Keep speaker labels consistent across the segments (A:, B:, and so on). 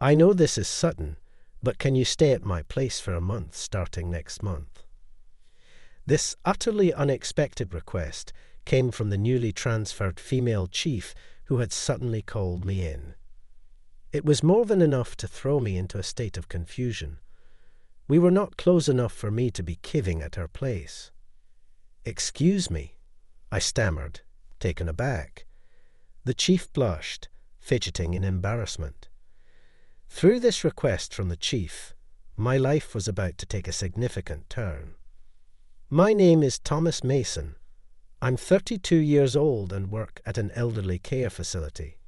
A: I know this is sudden, but can you stay at my place for a month starting next month? This utterly unexpected request came from the newly transferred female chief who had suddenly called me in. It was more than enough to throw me into a state of confusion. We were not close enough for me to be kiving at her place. "Excuse me," I stammered, taken aback. The chief blushed, fidgeting in embarrassment. Through this request from the chief, my life was about to take a significant turn. "My name is Thomas Mason. I'm 32 years old and work at an elderly care facility.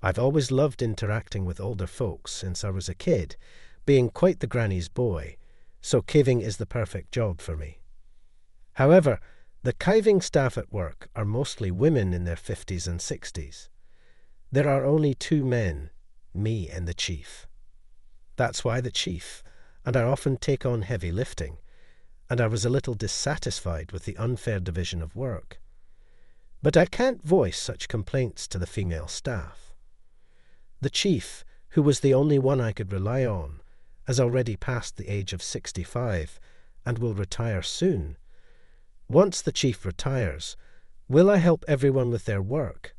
A: I've always loved interacting with older folks since I was a kid, being quite the granny's boy, so kiving is the perfect job for me. However, the kiving staff at work are mostly women in their 50s and 60s. There are only 2 men, me and the chief. That's why the chief, and I often take on heavy lifting, and I was a little dissatisfied with the unfair division of work. But I can't voice such complaints to the female staff. The chief, who was the only one I could rely on, has already passed the age of 65 and will retire soon. Once the chief retires, will I help everyone with their work?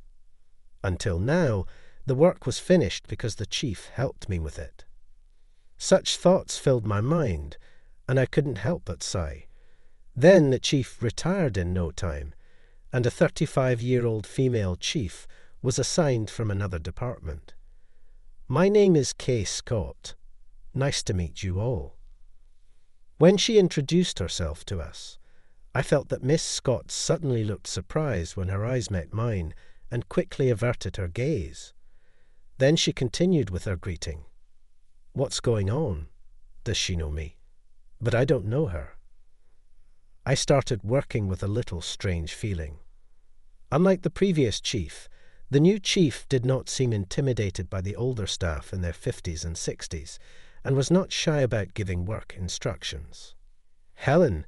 A: Until now, the work was finished because the chief helped me with it. Such thoughts filled my mind, and I couldn't help but sigh. Then the chief retired in no time, and a 35-year-old female chief was assigned from another department. "My name is Kay Scott. Nice to meet you all." When she introduced herself to us, I felt that Miss Scott suddenly looked surprised when her eyes met mine and quickly averted her gaze. Then she continued with her greeting. "What's going on? Does she know me? But I don't know her." I started working with a little strange feeling. Unlike the previous chief, the new chief did not seem intimidated by the older staff in their 50s and 60s, and was not shy about giving work instructions. "Helen,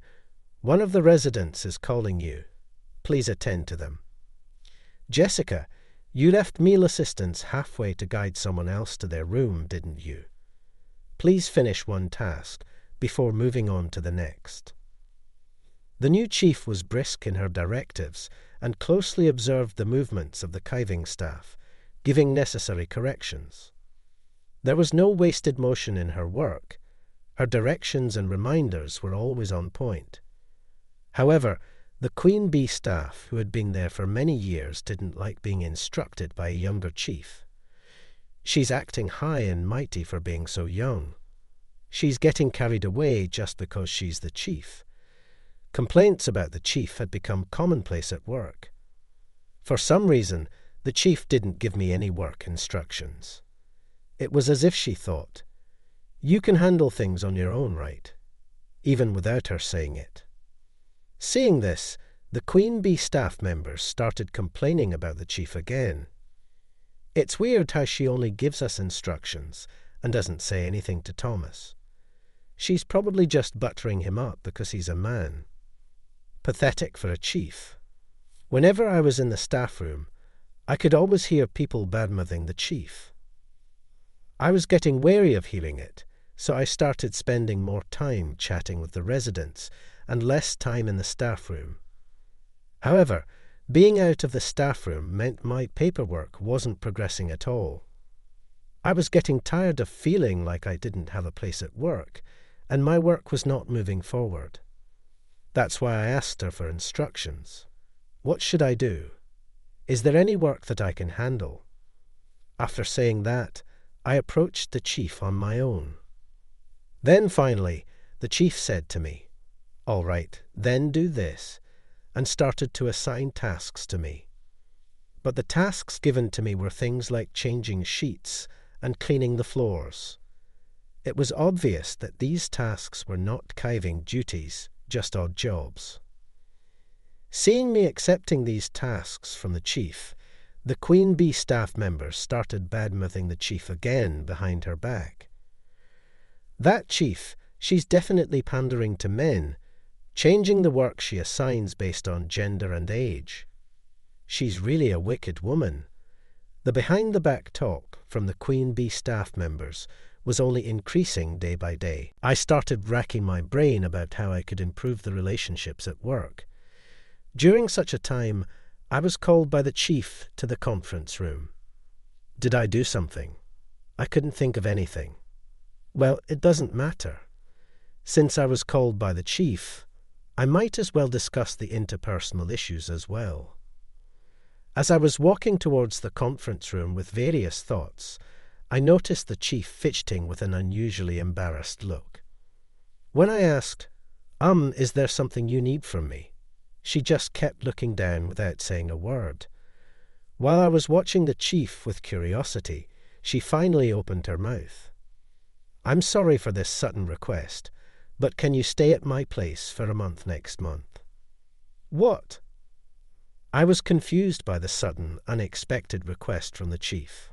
A: one of the residents is calling you. Please attend to them. Jessica, you left meal assistance halfway to guide someone else to their room, didn't you? Please finish one task before moving on to the next." The new chief was brisk in her directives and closely observed the movements of the kiving staff, giving necessary corrections. There was no wasted motion in her work. Her directions and reminders were always on point. However, the queen bee staff, who had been there for many years, didn't like being instructed by a younger chief. "She's acting high and mighty for being so young. She's getting carried away just because she's the chief." Complaints about the chief had become commonplace at work. For some reason, the chief didn't give me any work instructions. It was as if she thought, "You can handle things on your own, right?" even without her saying it. Seeing this, the queen bee staff members started complaining about the chief again. "It's weird how she only gives us instructions and doesn't say anything to Thomas. She's probably just buttering him up because he's a man. Pathetic for a chief." Whenever I was in the staff room, I could always hear people badmouthing the chief. I was getting wary of hearing it, so I started spending more time chatting with the residents and less time in the staff room. However, being out of the staff room meant my paperwork wasn't progressing at all. I was getting tired of feeling like I didn't have a place at work, and my work was not moving forward. That's why I asked her for instructions. What should I do? Is there any work that I can handle? After saying that, I approached the chief on my own. Then finally, the chief said to me, "All right, then do this," and started to assign tasks to me. But the tasks given to me were things like changing sheets and cleaning the floors. It was obvious that these tasks were not kiving duties, just odd jobs. Seeing me accepting these tasks from the chief, the queen bee staff members started badmouthing the chief again behind her back. "That chief, she's definitely pandering to men, changing the work she assigns based on gender and age. She's really a wicked woman. The behind-the-back talk from the Queen Bee staff members was only increasing day by day. I started racking my brain about how I could improve the relationships at work. During such a time, I was called by the chief to the conference room. Did I do something? I couldn't think of anything. Well, it doesn't matter. Since I was called by the chief, I might as well discuss the interpersonal issues as well. As I was walking towards the conference room with various thoughts, I noticed the chief fidgeting with an unusually embarrassed look. When I asked, is there something you need from me?" she just kept looking down without saying a word. While I was watching the chief with curiosity, she finally opened her mouth. "I'm sorry for this sudden request, but can you stay at my place for a month next month?" "What?" I was confused by the sudden, unexpected request from the chief.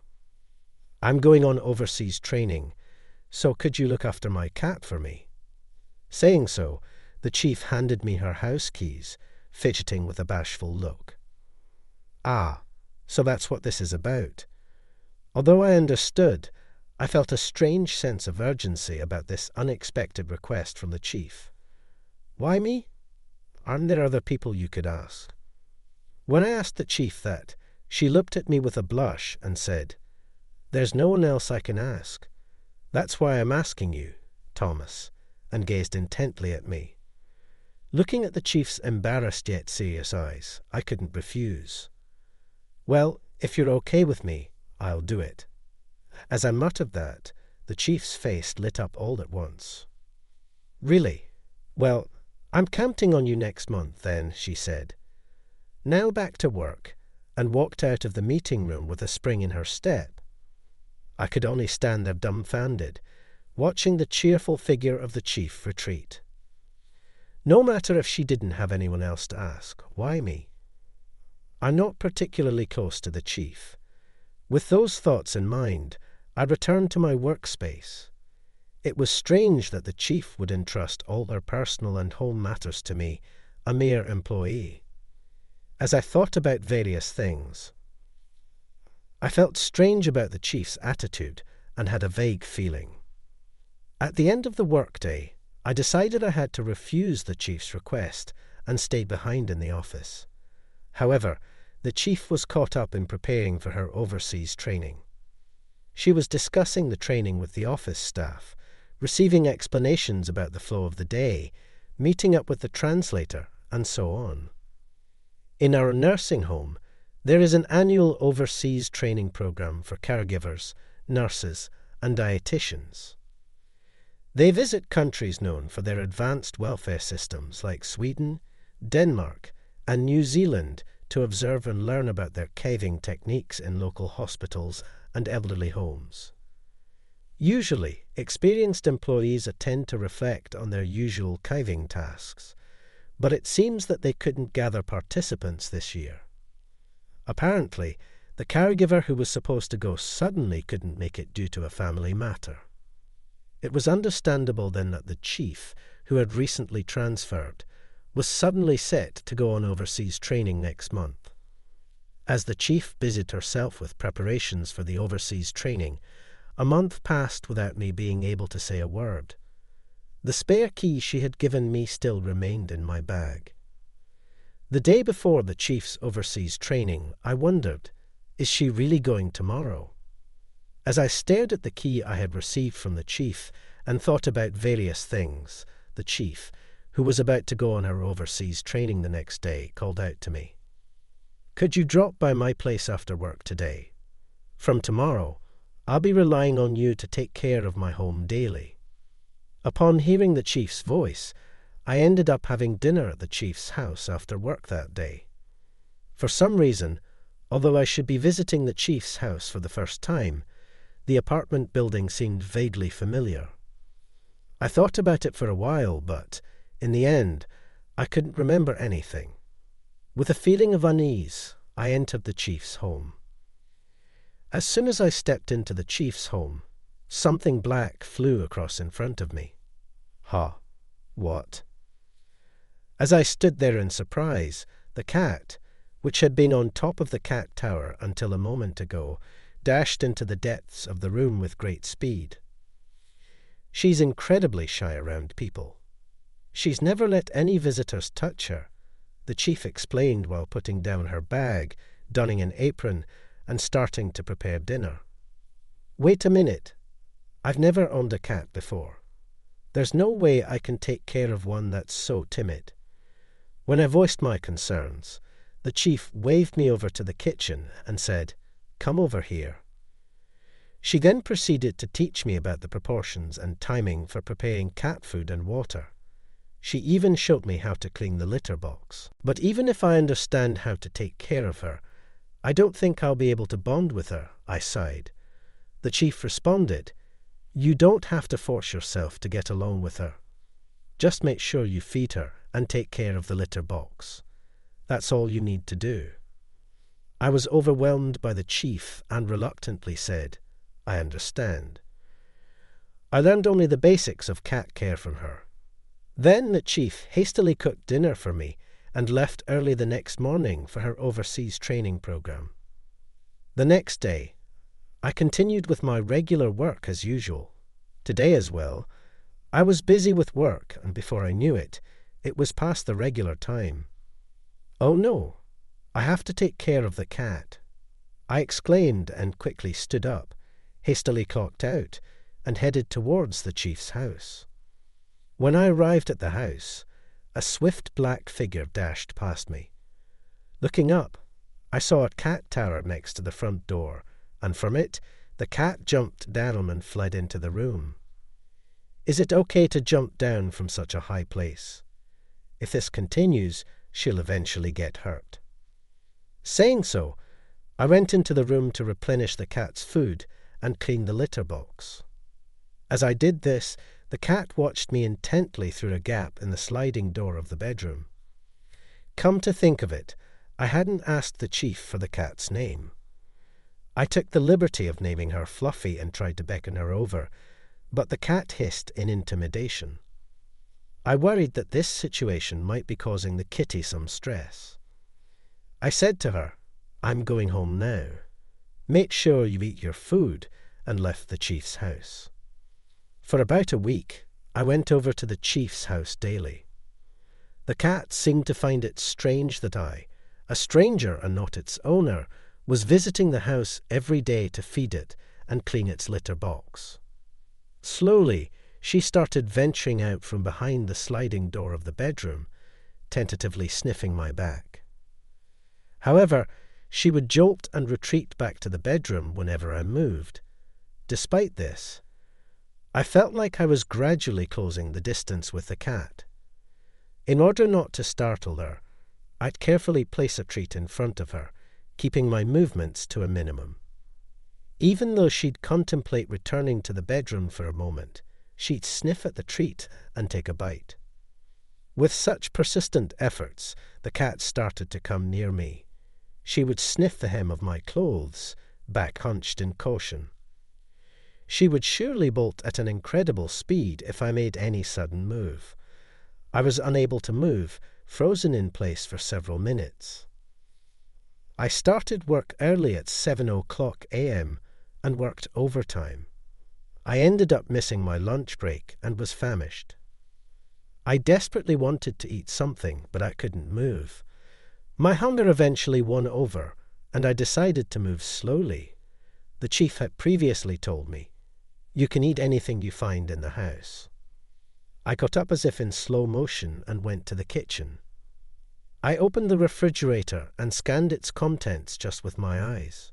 A: "I'm going on overseas training, so could you look after my cat for me?" Saying so, the chief handed me her house keys, fidgeting with a bashful look. Ah, so that's what this is about. Although I understood, I felt a strange sense of urgency about this unexpected request from the chief. Why me? Aren't there other people you could ask? When I asked the chief that, she looked at me with a blush and said, "There's no one else I can ask. That's why I'm asking you, Thomas," and gazed intently at me. Looking at the chief's embarrassed yet serious eyes, I couldn't refuse. "Well, if you're okay with me, I'll do it." As I muttered that, the chief's face lit up all at once. "Really? Well, I'm counting on you next month, then," she said. Now back to work, and walked out of the meeting room with a spring in her step. I could only stand there dumbfounded, watching the cheerful figure of the chief retreat. No matter if she didn't have anyone else to ask, why me? I'm not particularly close to the chief. With those thoughts in mind, I returned to my workspace. It was strange that the chief would entrust all her personal and home matters to me, a mere employee. As I thought about various things, I felt strange about the chief's attitude and had a vague feeling. At the end of the workday, I decided I had to refuse the chief's request and stay behind in the office. However, the chief was caught up in preparing for her overseas training. She was discussing the training with the office staff, receiving explanations about the flow of the day, meeting up with the translator, and so on. In our nursing home, there is an annual overseas training program for caregivers, nurses, and dietitians. They visit countries known for their advanced welfare systems like Sweden, Denmark, and New Zealand to observe and learn about their caving techniques in local hospitals and elderly homes. Usually, experienced employees attend to reflect on their usual caving tasks, but it seems that they couldn't gather participants this year. Apparently, the caregiver who was supposed to go suddenly couldn't make it due to a family matter. It was understandable then that the chief, who had recently transferred, was suddenly set to go on overseas training next month. As the chief busied herself with preparations for the overseas training, a month passed without me being able to say a word. The spare key she had given me still remained in my bag. The day before the chief's overseas training, I wondered, is she really going tomorrow? As I stared at the key I had received from the chief and thought about various things, the chief, who was about to go on her overseas training the next day, called out to me, "Could you drop by my place after work today? From tomorrow, I'll be relying on you to take care of my home daily." Upon hearing the chief's voice, I ended up having dinner at the chief's house after work that day. For some reason, although I should be visiting the chief's house for the first time, the apartment building seemed vaguely familiar. I thought about it for a while, but, in the end, I couldn't remember anything. With a feeling of unease, I entered the chief's home. As soon as I stepped into the chief's home, something black flew across in front of me. What? As I stood there in surprise, the cat, which had been on top of the cat tower until a moment ago, dashed into the depths of the room with great speed. She's incredibly shy around people. She's never let any visitors touch her, the chief explained while putting down her bag, donning an apron, and starting to prepare dinner. Wait a minute. I've never owned a cat before. There's no way I can take care of one that's so timid. When I voiced my concerns, the chief waved me over to the kitchen and said, "Come over here." She then proceeded to teach me about the proportions and timing for preparing cat food and water. She even showed me how to clean the litter box. But even if I understand how to take care of her, I don't think I'll be able to bond with her, I sighed. The chief responded, "You don't have to force yourself to get along with her. Just make sure you feed her and take care of the litter box. That's all you need to do." I was overwhelmed by the chief and reluctantly said, "I understand." I learned only the basics of cat care from her. Then the chief hastily cooked dinner for me and left early the next morning for her overseas training program. The next day, I continued with my regular work as usual. Today as well, I was busy with work, and before I knew it, it was past the regular time. "Oh no, I have to take care of the cat," I exclaimed and quickly stood up, hastily clocked out, and headed towards the chief's house. When I arrived at the house, a swift black figure dashed past me. Looking up, I saw a cat tower next to the front door, and from it, the cat jumped down and fled into the room. Is it okay to jump down from such a high place? If this continues, she'll eventually get hurt. Saying so, I went into the room to replenish the cat's food and clean the litter box. As I did this, the cat watched me intently through a gap in the sliding door of the bedroom. Come to think of it, I hadn't asked the chief for the cat's name. I took the liberty of naming her Fluffy and tried to beckon her over, but the cat hissed in intimidation. I worried that this situation might be causing the kitty some stress. I said to her, "I'm going home now. Make sure you eat your food," and left the chief's house. For about a week, I went over to the chief's house daily. The cat seemed to find it strange that I, a stranger and not its owner, was visiting the house every day to feed it and clean its litter box. Slowly, she started venturing out from behind the sliding door of the bedroom, tentatively sniffing my back. However, she would jolt and retreat back to the bedroom whenever I moved. Despite this, I felt like I was gradually closing the distance with the cat. In order not to startle her, I'd carefully place a treat in front of her, keeping my movements to a minimum. Even though she'd contemplate returning to the bedroom for a moment, she'd sniff at the treat and take a bite. With such persistent efforts, the cat started to come near me. She would sniff the hem of my clothes, back hunched in caution. She would surely bolt at an incredible speed if I made any sudden move. I was unable to move, frozen in place for several minutes. I started work early at 7:00 a.m. and worked overtime. I ended up missing my lunch break and was famished. I desperately wanted to eat something, but I couldn't move. My hunger eventually won over, and I decided to move slowly. The chief had previously told me, "You can eat anything you find in the house." I got up as if in slow motion and went to the kitchen. I opened the refrigerator and scanned its contents just with my eyes.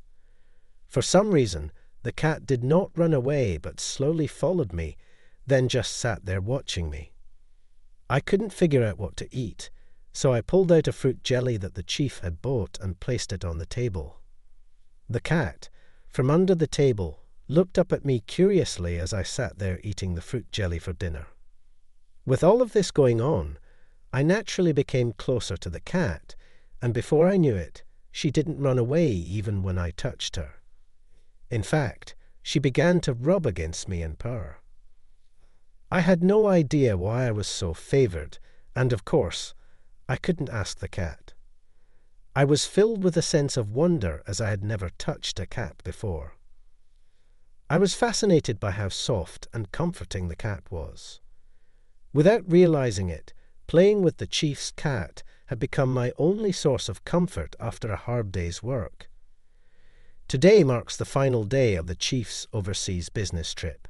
A: For some reason, the cat did not run away but slowly followed me, then just sat there watching me. I couldn't figure out what to eat, so I pulled out a fruit jelly that the chief had bought and placed it on the table. The cat, from under the table, looked up at me curiously as I sat there eating the fruit jelly for dinner. With all of this going on, I naturally became closer to the cat, and before I knew it, she didn't run away even when I touched her. In fact, she began to rub against me and purr. I had no idea why I was so favored, and of course, I couldn't ask the cat. I was filled with a sense of wonder as I had never touched a cat before. I was fascinated by how soft and comforting the cat was. Without realizing it, playing with the chief's cat had become my only source of comfort after a hard day's work. Today marks the final day of the chief's overseas business trip.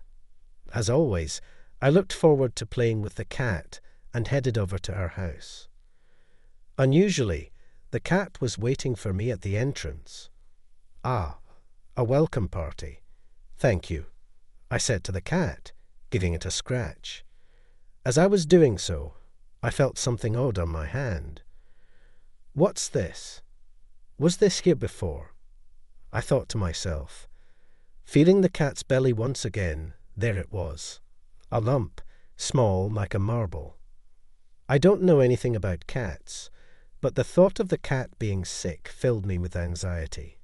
A: As always, I looked forward to playing with the cat and headed over to our house. Unusually, the cat was waiting for me at the entrance. "Ah, a welcome party. Thank you," I said to the cat, giving it a scratch. As I was doing so, I felt something odd on my hand. "What's this? Was this here before?" I thought to myself. Feeling the cat's belly once again, there it was. A lump, small like a marble. I don't know anything about cats, but the thought of the cat being sick filled me with anxiety.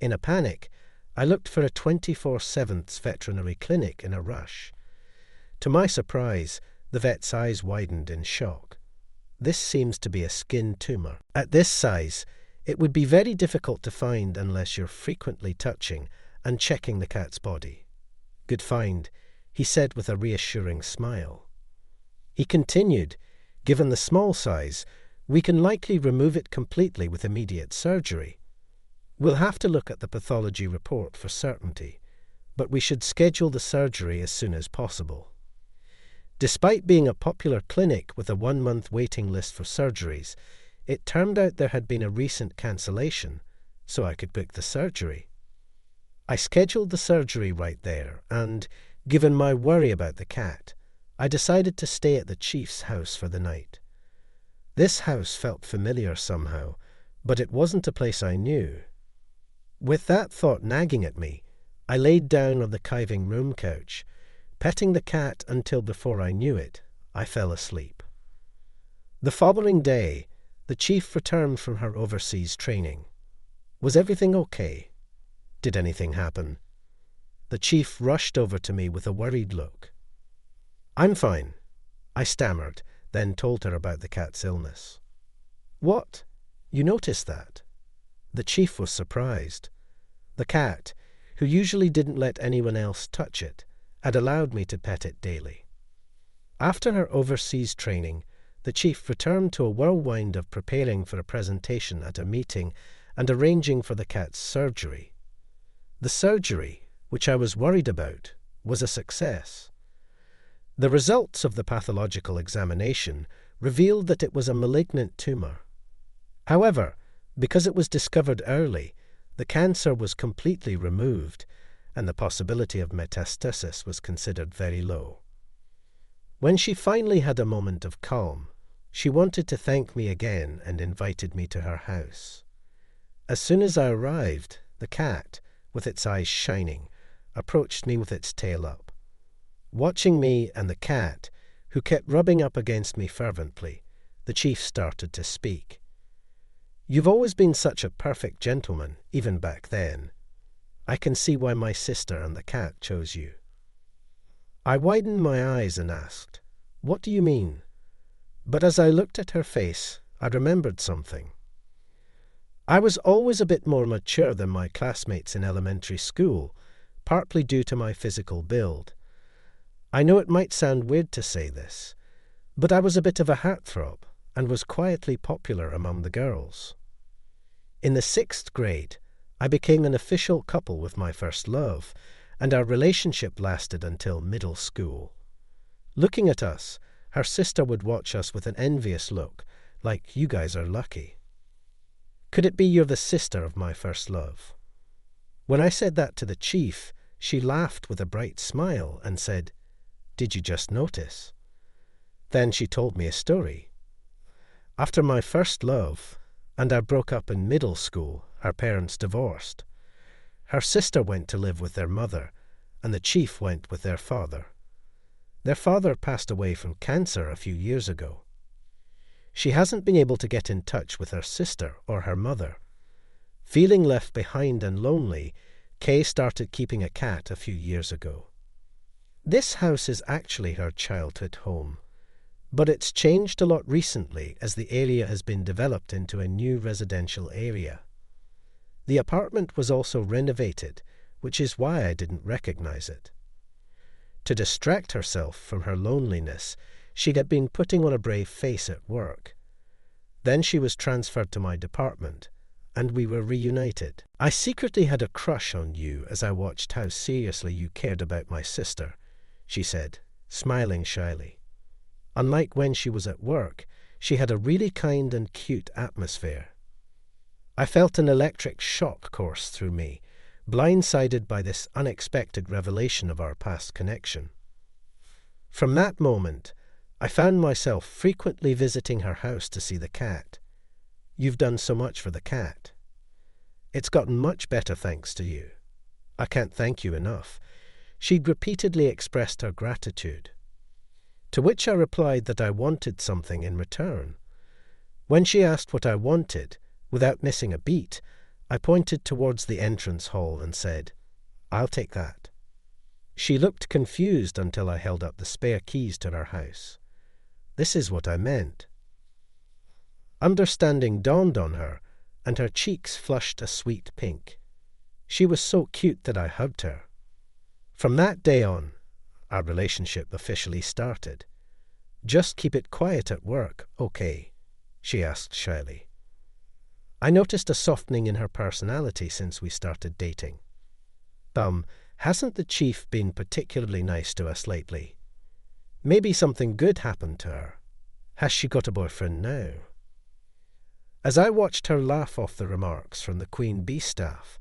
A: In a panic, I looked for a 24/7 veterinary clinic in a rush. To my surprise, the vet's eyes widened in shock. "This seems to be a skin tumour. At this size, it would be very difficult to find unless you're frequently touching and checking the cat's body." "Good find," he said with a reassuring smile. He continued, "Given the small size, we can likely remove it completely with immediate surgery. We'll have to look at the pathology report for certainty, but we should schedule the surgery as soon as possible." Despite being a popular clinic with a 1-month waiting list for surgeries, it turned out there had been a recent cancellation, so I could book the surgery. I scheduled the surgery right there, and, given my worry about the cat, I decided to stay at the chief's house for the night. This house felt familiar somehow, but it wasn't a place I knew. With that thought nagging at me, I laid down on the caving room couch, petting the cat until before I knew it, I fell asleep. The following day, the chief returned from her overseas training. Was everything okay? Did anything happen? The chief rushed over to me with a worried look. "I'm fine," I stammered, then told her about the cat's illness. "What? You noticed that?" The chief was surprised. The cat, who usually didn't let anyone else touch it, had allowed me to pet it daily. After her overseas training, the chief returned to a whirlwind of preparing for a presentation at a meeting and arranging for the cat's surgery. The surgery, which I was worried about, was a success. The results of the pathological examination revealed that it was a malignant tumour. However, because it was discovered early, the cancer was completely removed, and the possibility of metastasis was considered very low. When she finally had a moment of calm, she wanted to thank me again and invited me to her house. As soon as I arrived, the cat, with its eyes shining, approached me with its tail up. Watching me and the cat, who kept rubbing up against me fervently, the chief started to speak. "You've always been such a perfect gentleman, even back then. I can see why my sister and the cat chose you." I widened my eyes and asked, "What do you mean?" But as I looked at her face, I remembered something. I was always a bit more mature than my classmates in elementary school, partly due to my physical build. I know it might sound weird to say this, but I was a bit of a heartthrob and was quietly popular among the girls. In the 6th grade, I became an official couple with my first love, and our relationship lasted until middle school. Looking at us, her sister would watch us with an envious look, like, "You guys are lucky." "Could it be you're the sister of my first love?" When I said that to the chief, she laughed with a bright smile and said, "Did you just notice?" Then she told me a story. After my first love, and I broke up in middle school, our parents divorced. Her sister went to live with their mother, and the chief went with their father. Their father passed away from cancer a few years ago. She hasn't been able to get in touch with her sister or her mother. Feeling left behind and lonely, Kay started keeping a cat a few years ago. This house is actually her childhood home. But it's changed a lot recently as the area has been developed into a new residential area. The apartment was also renovated, which is why I didn't recognize it. To distract herself from her loneliness, she had been putting on a brave face at work. Then she was transferred to my department, and we were reunited. I secretly had a crush on you as I watched how seriously you cared about my sister, she said, smiling shyly. Unlike when she was at work, she had a really kind and cute atmosphere. I felt an electric shock course through me, blindsided by this unexpected revelation of our past connection. From that moment, I found myself frequently visiting her house to see the cat. You've done so much for the cat. It's gotten much better thanks to you. I can't thank you enough. She'd repeatedly expressed her gratitude. To which I replied that I wanted something in return. When she asked what I wanted, without missing a beat, I pointed towards the entrance hall and said, "I'll take that." She looked confused until I held up the spare keys to her house. This is what I meant. Understanding dawned on her, and her cheeks flushed a sweet pink. She was so cute that I hugged her. From that day on, our relationship officially started. "Just keep it quiet at work, okay?" she asked shyly. I noticed a softening in her personality since we started dating. Hasn't the chief been particularly nice to us lately? Maybe something good happened to her. Has she got a boyfriend now? As I watched her laugh off the remarks from the Queen Bee staff,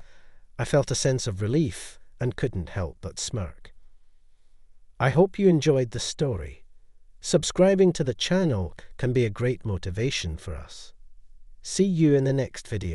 A: I felt a sense of relief and couldn't help but smirk. I hope you enjoyed the story. Subscribing to the channel can be a great motivation for us. See you in the next video.